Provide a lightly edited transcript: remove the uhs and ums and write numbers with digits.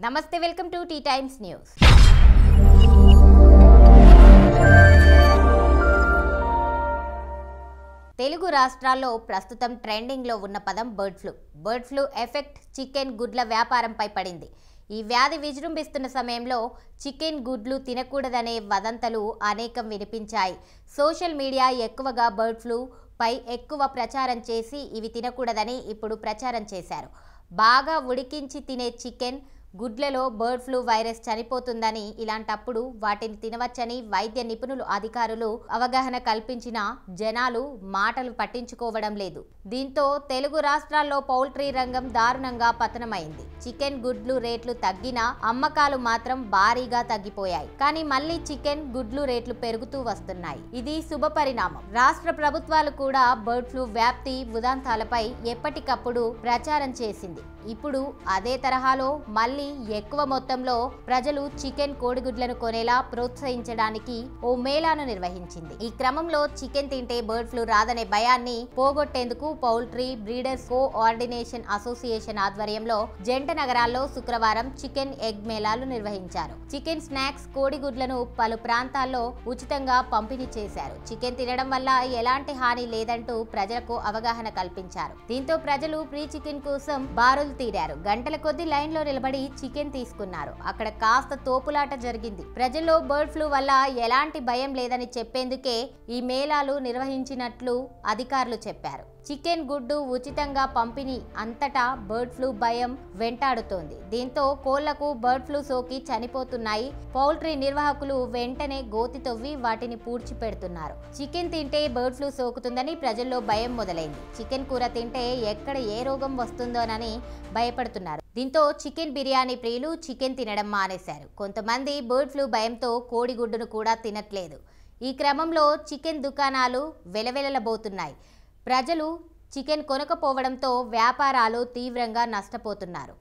నమస్తే, welcome to T Times News. Telugu రాష్ట్రాల్లో ప్రస్తుతం ట్రెండింగ్ లో ఉన్న పదం bird flu. Bird flu effect chicken గుడ్ల వ్యాపారంపై పడింది. ఈ వ్యాధి విజృంభిస్తున్న సమయంలో చికెన్ గుడ్లు తినకూడదనే వదంతులు అనేకం వినిపించాయి. సోషల్ మీడియా ఎక్కువగా బర్డ్ ఫ్లూ పై ఎక్కువ ప్రచారం చేసి ఇవి తినకూడదని ఇప్పుడు ప్రచారం చేశారు. బాగా ఉడికించి తినే చికెన్ గుడ్లలో బర్డ్ ఫ్లూ వైరస్ చనిపోతుందని, ఇలాంటప్పుడు వాటిని తినవచ్చని వైద్య నిపుణులు అధికారులు అవగాహన కల్పించిన జనాలు మాటలు పట్టించుకోవడం లేదు. దీంతో తెలుగు రాష్ట్రాల్లో పౌల్ట్రీ రంగం దారుణంగా పతనమైంది. చికెన్ గుడ్లు రేట్లు తగ్గినా అమ్మకాలు మాత్రం భారీగా తగ్గిపోయాయి. కానీ మళ్లీ చికెన్ గుడ్లు రేట్లు పెరుగుతూ వస్తున్నాయి. ఇది శుభ పరిణామం. రాష్ట్ర ప్రభుత్వాలు కూడా బర్డ్ ఫ్లూ వ్యాప్తి ఉదంతాలపై ఎప్పటికప్పుడు ప్రచారం చేసింది. ఇప్పుడు అదే తరహాలో మళ్లీ ఎక్కువ మొత్తంలో ప్రజలు చికెన్ కోడిగుడ్లను కొనేలా ప్రోత్సహించడానికి ఓ మేళాను నిర్వహించింది. ఈ క్రమంలో చికెన్ తింటే బర్డ్ ఫ్లూ రాదనే భయాన్ని పోగొట్టేందుకు పౌల్ట్రీ బ్రీడర్స్ కోఆర్డినేషన్ అసోసియేషన్ ఆధ్వర్యంలో జంట నగరాల్లో శుక్రవారం చికెన్ ఎగ్ మేళాలు నిర్వహించారు. చికెన్ స్నాక్స్ కోడిగుడ్లను పలు ప్రాంతాల్లో ఉచితంగా పంపిణీ చేశారు. చికెన్ తినడం వల్ల ఎలాంటి హాని లేదంటూ ప్రజలకు అవగాహన కల్పించారు. దీంతో ప్రజలు ప్రీ చికెన్ కోసం బారులు తీరారు. గంటల కొద్ది లైన్లో నిలబడి చికెన్ తీసుకున్నారు. అక్కడ కాస్త తోపులాట జరిగింది. ప్రజల్లో బర్డ్ ఫ్లూ వల్ల ఎలాంటి భయం లేదని చెప్పేందుకే ఈ మేళాలు నిర్వహించినట్లు అధికారులు చెప్పారు. చికెన్ గుడ్డు ఉచితంగా పంపిణీ అంతటా బర్డ్ ఫ్లూ భయం వెంటాడుతోంది. దీంతో కోళ్లకు బర్డ్ ఫ్లూ సోకి చనిపోతున్నాయి. పౌల్ట్రీ నిర్వాహకులు వెంటనే గోతి తవ్వి వాటిని పూడ్చిపెడుతున్నారు. చికెన్ తింటే బర్డ్ ఫ్లూ సోకుతుందని ప్రజల్లో భయం మొదలైంది. చికెన్ కూర తింటే ఎక్కడ ఏ రోగం వస్తుందోనని భయపడుతున్నారు. దీంతో చికెన్ బిర్యానీ ప్రియులు చికెన్ తినడం మానేశారు. కొంతమంది బర్డ్ ఫ్లూ భయంతో కోడిగుడ్డును కూడా తినట్లేదు. ఈ క్రమంలో చికెన్ దుకాణాలు వెలవెలబోతున్నాయి. ప్రజలు చికెన్ కొనకపోవడంతో వ్యాపారాలు తీవ్రంగా నష్టపోతున్నారు.